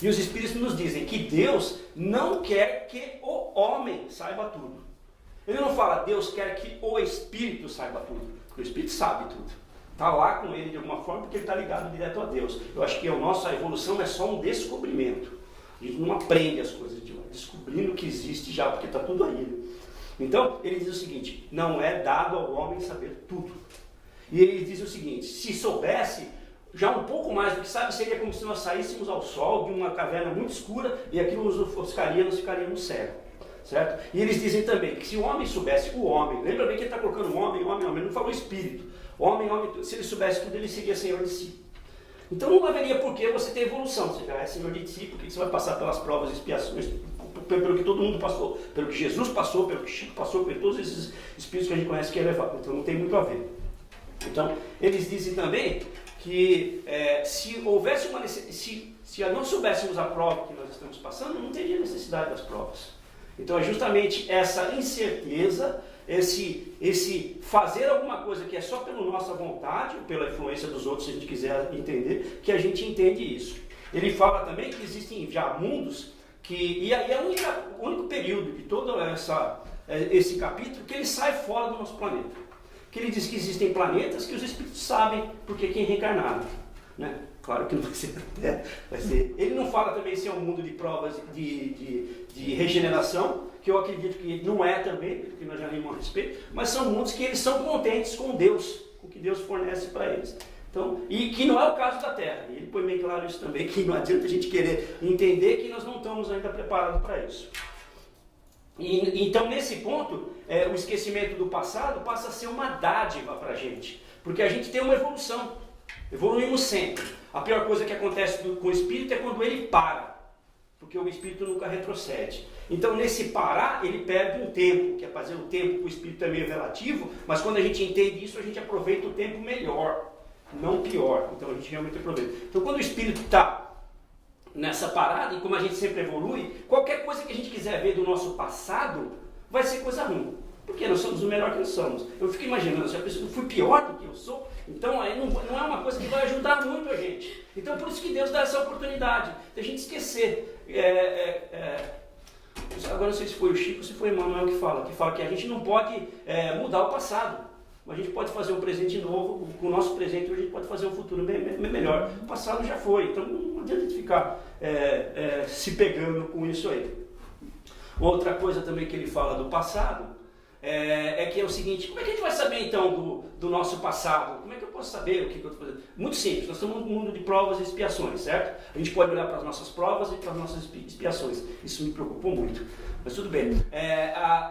E os espíritos nos dizem que Deus não quer que o homem saiba tudo. Ele não fala, Deus quer que o espírito saiba tudo, porque o espírito sabe tudo. Está lá com ele de alguma forma, porque ele está ligado direto a Deus. Eu acho que a nossa evolução é só um descobrimento. A gente não aprende as coisas, a gente vai descobrindo que existe já, porque está tudo aí. Então, ele diz o seguinte, não é dado ao homem saber tudo. E ele diz o seguinte, se soubesse já um pouco mais do que sabe, seria como se nós saíssemos ao sol de uma caverna muito escura e aquilo nos ofuscaria, nós ficaríamos cegos. Certo? E eles dizem também que se o homem soubesse, lembra bem que ele está colocando homem, ele não falou espírito. Homem, se ele soubesse tudo, ele seria senhor de si. Então não haveria por que você ter evolução. Você já é senhor de si, porque você vai passar pelas provas e expiações, pelo que todo mundo passou, pelo que Jesus passou, pelo que Chico passou, por todos esses espíritos que a gente conhece que é elevado. Então não tem muito a ver. Então, eles dizem também que se houvesse uma necessidade, se nós soubéssemos a prova que nós estamos passando, não teria necessidade das provas. Então é justamente essa incerteza, esse fazer alguma coisa que é só pela nossa vontade, ou pela influência dos outros, se a gente quiser entender, que a gente entende isso. Ele fala também que existem já mundos, e aí é o único período de todo esse capítulo que ele sai fora do nosso planeta. Que ele diz que existem planetas que os espíritos sabem porque quem reencarnaram, né? Claro que não vai ser até, vai ser. Ele não fala também se é um mundo de provas de regeneração, que eu acredito que não é também, porque nós já vimos a respeito, mas são mundos que eles são contentes com Deus, com o que Deus fornece para eles. Então, e que não é o caso da Terra. E ele põe bem claro isso também, que não adianta a gente querer entender que nós não estamos ainda preparados para isso. Então, nesse ponto, o esquecimento do passado passa a ser uma dádiva para a gente, porque a gente tem uma evolução, evoluímos sempre. A pior coisa que acontece com o espírito é quando ele para, porque o espírito nunca retrocede. Então, nesse parar, ele perde um tempo, que é fazer o tempo, o espírito é meio relativo, mas quando a gente entende isso, a gente aproveita o tempo melhor, não pior. Então, a gente realmente aproveita. Então, quando o espírito está nessa parada, e como a gente sempre evolui, qualquer coisa que a gente quiser ver do nosso passado vai ser coisa ruim, porque nós somos o melhor que nós somos. Eu fico imaginando, se a pessoa fui pior do que eu sou, então aí não é uma coisa que vai ajudar muito a gente. Então por isso que Deus dá essa oportunidade de a gente esquecer. Agora não sei se foi o Chico ou se foi o Emmanuel que fala que a gente não pode mudar o passado. A gente pode fazer um presente novo, com o nosso presente a gente pode fazer um futuro bem melhor. O passado já foi, então não adianta a gente ficar se pegando com isso aí. Outra coisa também que ele fala do passado que é o seguinte: como é que a gente vai saber então do nosso passado? Como é que eu posso saber o que eu estou fazendo? Muito simples, nós estamos num mundo de provas e expiações, certo? A gente pode olhar para as nossas provas e para as nossas expiações. Isso me preocupou muito, mas tudo bem.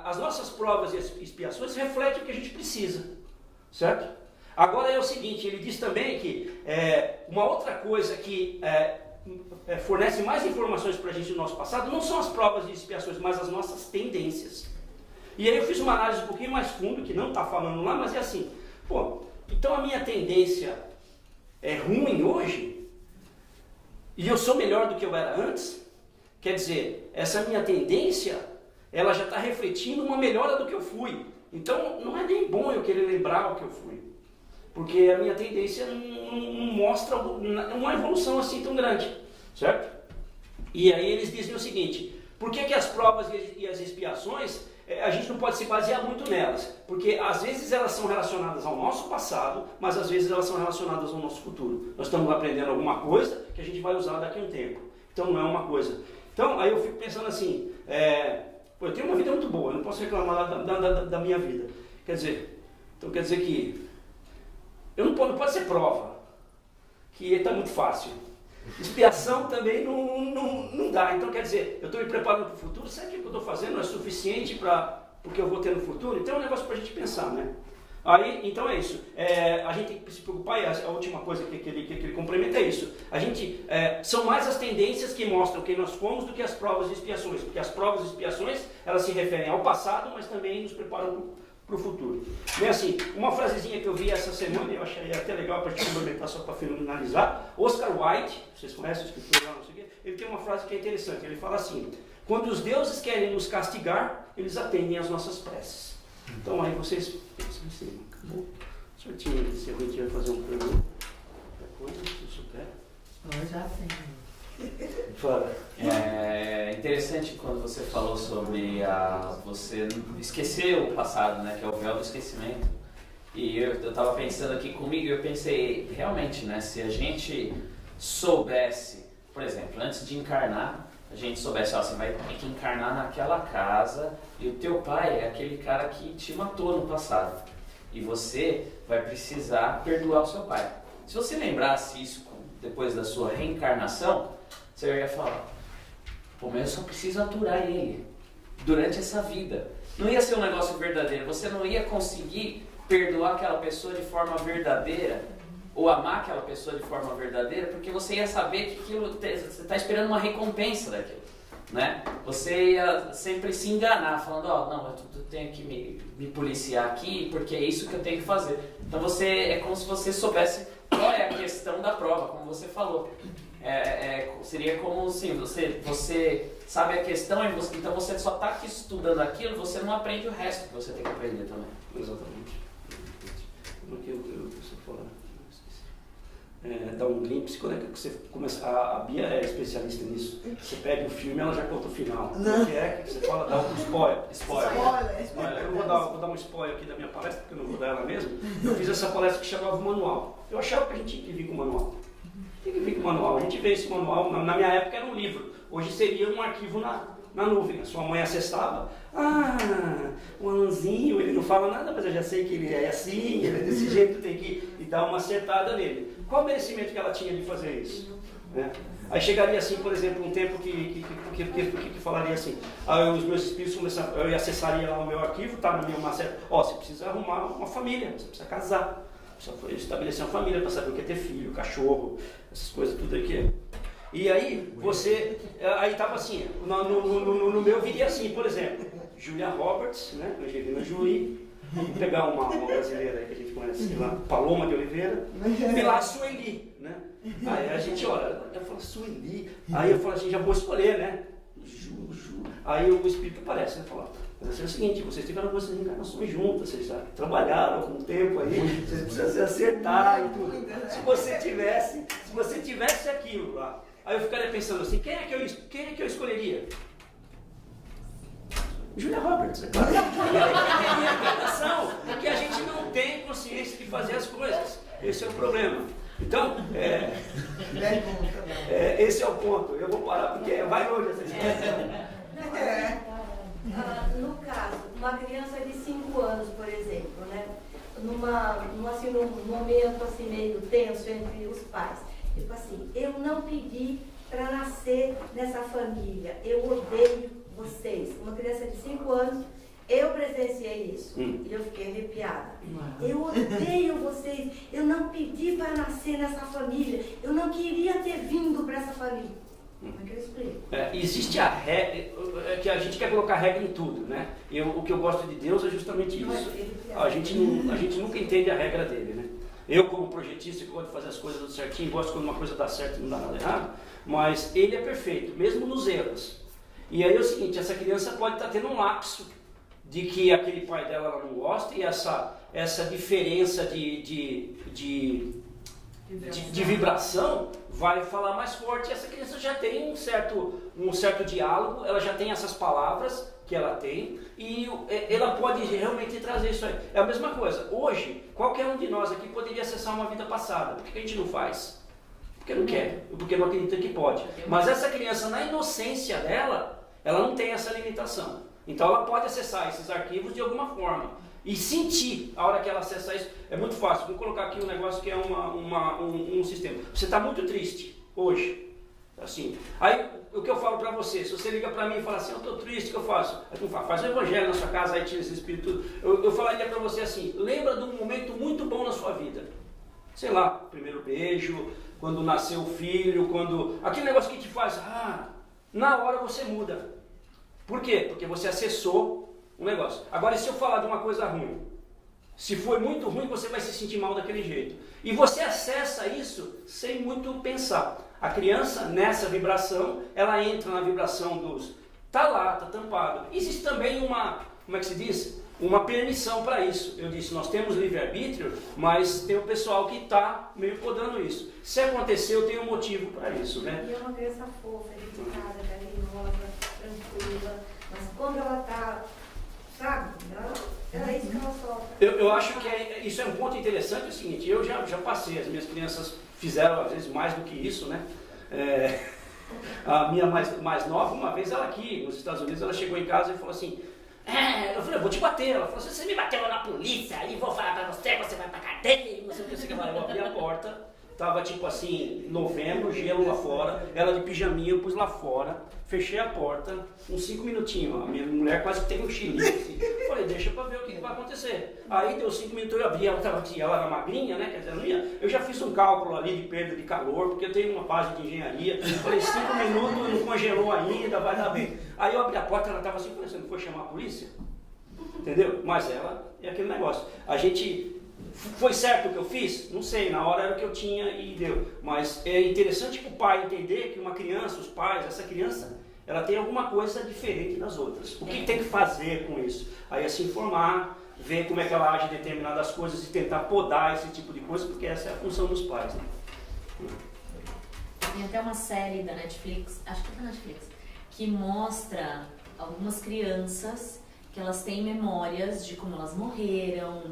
As nossas provas e expiações refletem o que a gente precisa. Certo? Agora é o seguinte, ele diz também que uma outra coisa que fornece mais informações para a gente do nosso passado não são as provas e expiações, mas as nossas tendências. E aí eu fiz uma análise um pouquinho mais fundo, que não está falando lá, mas é assim, então a minha tendência é ruim hoje, e eu sou melhor do que eu era antes, quer dizer, essa minha tendência, ela já está refletindo uma melhora do que eu fui. Então, não é nem bom eu querer lembrar o que eu fui, porque a minha tendência não mostra uma evolução assim tão grande, certo? E aí eles dizem o seguinte: por que as provas e as expiações, a gente não pode se basear muito nelas? Porque às vezes elas são relacionadas ao nosso passado, mas às vezes elas são relacionadas ao nosso futuro. Nós estamos aprendendo alguma coisa que a gente vai usar daqui a um tempo. Então não é uma coisa. Então aí eu fico pensando assim, eu tenho uma vida muito boa, eu não posso reclamar da minha vida. Quer dizer que não pode ser prova, que está muito fácil. Expiação também não dá. Então quer dizer, eu estou me preparando para o futuro, será que o que eu estou fazendo é suficiente para o que eu vou ter no futuro? Então é um negócio para a gente pensar, né? Aí, então é isso. A gente tem que se preocupar, e a última coisa que ele complementa é isso. São mais as tendências que mostram quem nós fomos do que as provas e expiações, porque as provas e expiações, elas se referem ao passado, mas também nos preparam para o futuro. Bem assim, uma frasezinha que eu vi essa semana, eu achei até legal para a gente complementar só para finalizar. Oscar Wilde, vocês conhecem o escritor lá, não sei o quê, ele tem uma frase que é interessante, ele fala assim: quando os deuses querem nos castigar, eles atendem às nossas preces. Então aí vocês pensam assim, acabou certinho, se a gente vai fazer um pergunta, qualquer coisa, se souber. Eu já tenho. Fala. É interessante quando você falou sobre você esquecer o passado, né, que é o véu do esquecimento. E eu estava pensando aqui comigo, eu pensei, realmente, né, se a gente soubesse, por exemplo, antes de encarnar, a gente soubesse, ó, você vai ter que encarnar naquela casa e o teu pai é aquele cara que te matou no passado. E você vai precisar perdoar o seu pai. Se você lembrasse isso depois da sua reencarnação, você ia falar, pô, mas eu só preciso aturar ele durante essa vida. Não ia ser um negócio verdadeiro, você não ia conseguir perdoar aquela pessoa de forma verdadeira, ou amar aquela pessoa de forma verdadeira, porque você ia saber que aquilo, você está esperando uma recompensa daquilo, né? Você ia sempre se enganar, falando, não, eu tenho que me policiar aqui, porque é isso que eu tenho que fazer. Então é como se você soubesse qual é a questão da prova, como você falou. Seria como assim, você sabe a questão, então você só está aqui estudando aquilo, você não aprende o resto que você tem que aprender também. Exatamente. O que eu estou falando? Dá um glimpse, quando é que você começa, a Bia é especialista nisso, você pega o filme, ela já conta o final. O que é que você fala, dá um spoiler. Eu vou dar um spoiler aqui da minha palestra, porque eu não vou dar ela mesmo. Eu fiz essa palestra que chamava Manual. Eu achava que a gente tinha que vir com o manual. Tem que vir com o manual. A gente vê esse manual, na minha época era um livro, hoje seria um arquivo na nuvem. A sua mãe acessava, o Alanzinho, ele não fala nada, mas eu já sei que ele é assim, ele é desse jeito, tem que dar uma acertada nele. Qual o merecimento que ela tinha de fazer isso? Né? Aí chegaria assim, por exemplo, um tempo que falaria assim, os meus espíritos começaram, eu acessaria lá o meu arquivo, tá na minha maceta, você precisa arrumar uma família, você precisa casar, precisa estabelecer uma família para saber o que é ter filho, cachorro, essas coisas tudo aqui. E aí aí estava assim, no meu viria assim, por exemplo, Julia Roberts, né, Angelina Jolie, vamos pegar uma brasileira aí que a gente conhece lá, Paloma de Oliveira, e lá Sueli, né? Aí a gente olha, eu falo Sueli, aí eu falo assim, já vou escolher, né? Aí o espírito aparece, né? Fala, mas é o seguinte, vocês tiveram algumas encarnações juntas, vocês já trabalharam algum tempo aí, vocês precisam se acertar e tudo. Se você tivesse aquilo lá, aí eu ficaria pensando assim, quem é que eu escolheria? Julia Roberts, é claro. É a encarnação, porque a gente não tem consciência de fazer as coisas. Esse é o problema. Então, esse é o ponto. Eu vou parar porque vai longe essa explicação. No caso, uma criança de 5 anos, por exemplo, né? Num momento assim, meio tenso entre os pais. Tipo assim, eu não pedi para nascer nessa família, eu odeio vocês. Uma criança de 5 anos, eu presenciei isso e eu fiquei arrepiada. Eu odeio vocês, eu não pedi para nascer nessa família, eu não queria ter vindo para essa família. Como é que eu explico? Existe a regra, que a gente quer colocar regra em tudo, né? O que eu gosto de Deus é justamente isso. A gente nunca entende a regra dele, né? Eu, como projetista, que gosto de fazer as coisas tudo certinho, gosto quando uma coisa dá certo e não dá nada errado, mas ele é perfeito, mesmo nos erros. E aí é o seguinte, essa criança pode estar tendo um lapso de que aquele pai dela ela não gosta, e essa diferença de vibração vai falar mais forte. E essa criança já tem um certo diálogo, ela já tem essas palavras que ela tem, e ela pode realmente trazer isso aí. É a mesma coisa, hoje, qualquer um de nós aqui poderia acessar uma vida passada. Por que a gente não faz? Porque não quer, porque não acredita que pode. Mas essa criança, na inocência dela, ela não tem essa limitação. Então ela pode acessar esses arquivos de alguma forma. E sentir, a hora que ela acessar isso, é muito fácil. Vou colocar aqui um negócio que é um sistema. Você está muito triste hoje. Assim. Aí o que eu falo para você, se você liga para mim e fala assim, eu estou triste, o que eu faço? Aí tu faz o evangelho na sua casa, aí tira esse espírito. Eu falaria para você assim, lembra de um momento muito bom na sua vida. Sei lá, primeiro beijo, quando nasceu o filho, aquele negócio que te faz, na hora você muda. Por quê? Porque você acessou um negócio. Agora, e se eu falar de uma coisa ruim? Se foi muito ruim, você vai se sentir mal daquele jeito. E você acessa isso sem muito pensar. A criança, nessa vibração, ela entra na vibração dos... Tá lá, tá tampado. Existe também como é que se diz? Uma permissão para isso. Eu disse, nós temos livre-arbítrio, mas tem o pessoal que está meio podando isso. Se aconteceu, tem um motivo para isso, né? E é uma criança fofa, educada, carinhosa, tranquila, mas quando ela está, sabe, é isso que ela sofre. Eu acho que isso é um ponto interessante, é o seguinte, eu já passei, as minhas crianças fizeram às vezes mais do que isso, né? A minha mais nova, uma vez ela aqui nos Estados Unidos, ela chegou em casa e falou assim, eu falei, eu vou te bater. Ela falou assim, você me bateu na polícia, aí vou falar pra você, você vai pra cadeia, não sei o que, eu abri a porta tava tipo assim, novembro, gelo lá fora, ela de pijaminha, eu pus lá fora, fechei a porta, uns 5 minutinhos, a minha mulher quase que teve um chilique, assim. Falei, deixa pra ver o que vai acontecer. Aí deu 5 minutos, eu abri, ela tava aqui, ela era magrinha, né, quer dizer, não ia, eu já fiz um cálculo ali de perda de calor, porque eu tenho uma base de engenharia, falei, 5 minutos, não congelou ainda, vai dar bem. Aí eu abri a porta, ela tava assim, falei, você não foi chamar a polícia? Entendeu? Mas ela é aquele negócio. A gente... Foi certo o que eu fiz? Não sei, na hora era o que eu tinha e deu. Mas é interessante para o pai entender que uma criança, os pais, essa criança, ela tem alguma coisa diferente das outras. O que tem que fazer com isso? Aí é se informar, ver como é que ela age em determinadas coisas e tentar podar esse tipo de coisa, porque essa é a função dos pais. Né? Tem até uma série da Netflix, acho que é da Netflix, que mostra algumas crianças que elas têm memórias de como elas morreram,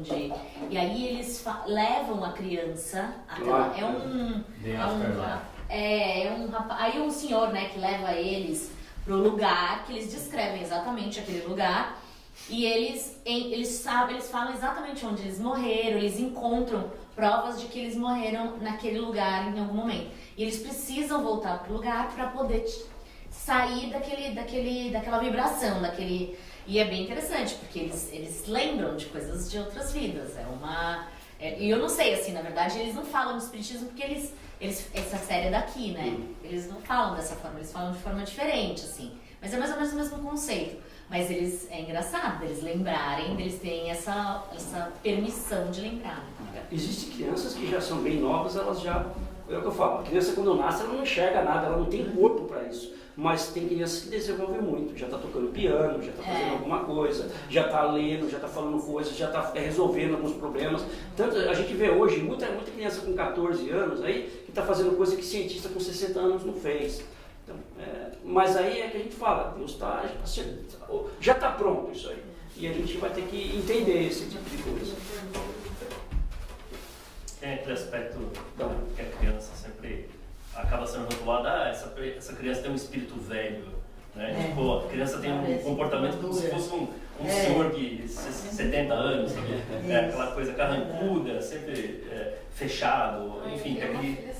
e aí eles levam a criança até lá. Aí um senhor, né, que leva eles pro lugar, que eles descrevem exatamente aquele lugar, e eles falam exatamente onde eles morreram, eles encontram provas de que eles morreram naquele lugar em algum momento. E eles precisam voltar pro lugar para poder sair daquela vibração, E é bem interessante, porque eles lembram de coisas de outras vidas. E eu não sei, assim, na verdade, eles não falam de espiritismo porque essa série é daqui, né? Eles não falam dessa forma, eles falam de forma diferente, assim. Mas é mais ou menos o mesmo conceito. Mas é engraçado eles lembrarem, eles terem essa permissão de lembrar. Existem crianças que já são bem novas, elas já... É o que eu falo, a criança quando nasce, ela não enxerga nada, ela não tem corpo para isso. Mas tem crianças que desenvolvem muito, já está tocando piano, já está fazendo alguma coisa, já está lendo, já está falando coisas, já está resolvendo alguns problemas. Tanto a gente vê hoje muita criança com 14 anos aí que está fazendo coisa que cientista com 60 anos não fez. Então, mas aí é que a gente fala, Deus já está pronto isso aí. E a gente vai ter que entender esse tipo de coisa. Tem aquele aspecto que a criança sempre acaba sendo rotulada, essa criança tem um espírito velho, né? Tipo, a criança tem um comportamento como se fosse um senhor de 70 anos, sabe? Aquela coisa carrancuda, sempre fechado, enfim, aquele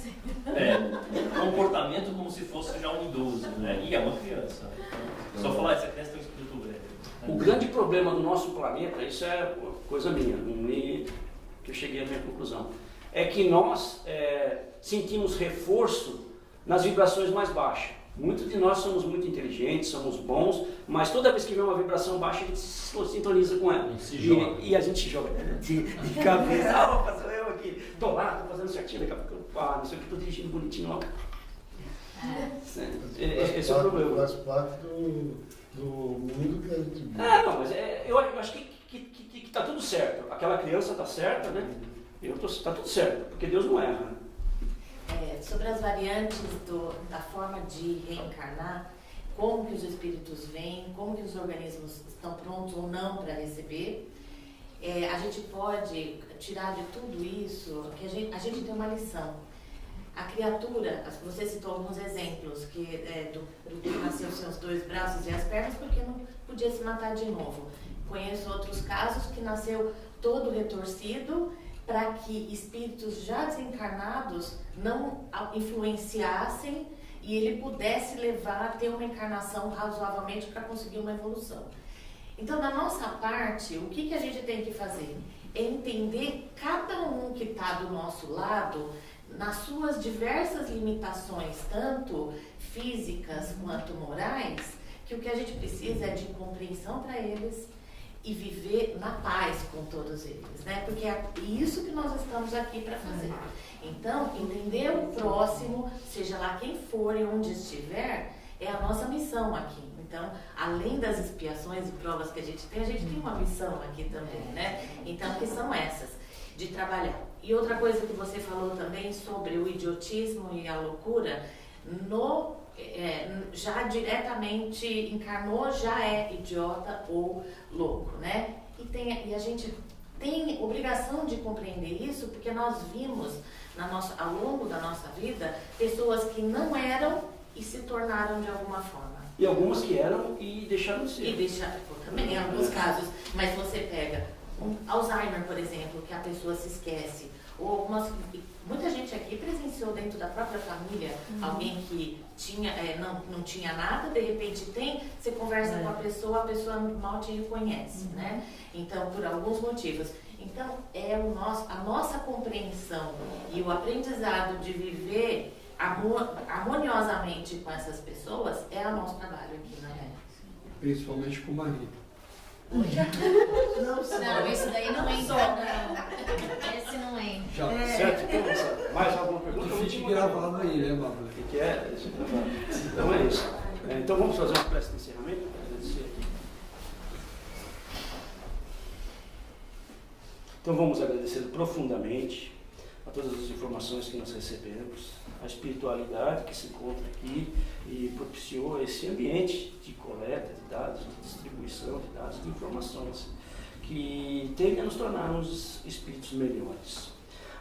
comportamento como se fosse já um idoso, né? E é uma criança. Só falar, essa criança tem um espírito velho. Né? O grande problema do nosso planeta, isso é coisa minha, que eu cheguei à minha conclusão, é que nós sentimos reforço nas vibrações mais baixas. Muitos de nós somos muito inteligentes, somos bons, mas toda vez que vem uma vibração baixa, a gente se sintoniza com ela. E a gente se joga de cabeça. Opa, sou eu aqui. Tô lá, tô fazendo certinho, daqui a pouco isso aqui tô dirigindo bonitinho lá. Esse é o problema. Faz parte do mundo que a gente vive. Não, mas eu acho que tá tudo certo. Aquela criança tá certa, né? Tá tudo certo, porque Deus não erra. Sobre as variantes da forma de reencarnar, como que os espíritos vêm, como que os organismos estão prontos ou não para receber, a gente pode tirar de tudo isso que a gente tem uma lição. A criatura, você citou alguns exemplos, do que nasceu sem os 2 braços e as pernas porque não podia se matar de novo. Conheço outros casos que nasceu todo retorcido para que espíritos já desencarnados não influenciassem e ele pudesse levar a ter uma encarnação razoavelmente para conseguir uma evolução. Então, da nossa parte, o que a gente tem que fazer? É entender cada um que está do nosso lado nas suas diversas limitações, tanto físicas quanto morais, que o que a gente precisa é de compreensão para eles e viver na paz com todos eles, né? Porque é isso que nós estamos aqui para fazer. Então, entender o próximo, seja lá quem for e onde estiver, é a nossa missão aqui. Então, além das expiações e provas que a gente tem uma missão aqui também, né? Então, que são essas, de trabalhar. E outra coisa que você falou também sobre o idiotismo e a loucura, já diretamente encarnou, já é idiota ou louco, né? E a gente tem obrigação de compreender isso, porque nós vimos ao longo da nossa vida pessoas que não eram e se tornaram de alguma forma. E algumas que eram e deixaram de ser. Também em alguns casos, mas você pega um Alzheimer, por exemplo, que a pessoa se esquece, Muita gente aqui presenciou dentro da própria família alguém que não tinha nada, de repente tem, você conversa com a pessoa mal te reconhece, né? Então, por alguns motivos. Então, a nossa compreensão e o aprendizado de viver harmoniosamente com essas pessoas é o nosso trabalho aqui, né? Principalmente com o marido. Não, isso daí não entra, não. Esse não entra. Já. Certo? Então, mais alguma pergunta? Que fique gravado aí, né, Bárbara? O que é? Então é isso. Então vamos fazer uma prece de encerramento para agradecer aqui. Então vamos agradecer profundamente a todas as informações que nós recebemos, a espiritualidade que se encontra aqui e propiciou esse ambiente de coleta de dados, de distribuição de dados, de informações, que tende a nos tornarmos espíritos melhores.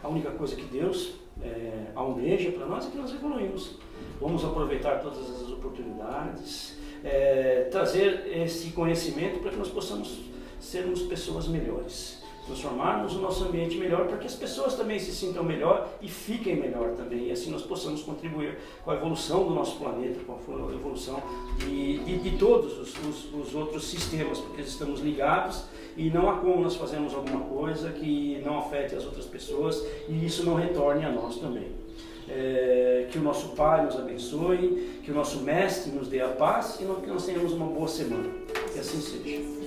A única coisa que Deus almeja para nós é que nós evoluímos. Vamos aproveitar todas as oportunidades, trazer esse conhecimento para que nós possamos sermos pessoas melhores, transformarmos o nosso ambiente melhor para que as pessoas também se sintam melhor e fiquem melhor também, e assim nós possamos contribuir com a evolução do nosso planeta, com a evolução de todos os outros sistemas, porque estamos ligados e não há como nós fazermos alguma coisa que não afete as outras pessoas e isso não retorne a nós também. Que o nosso Pai nos abençoe, que o nosso Mestre nos dê a paz e que nós tenhamos uma boa semana. Que assim seja.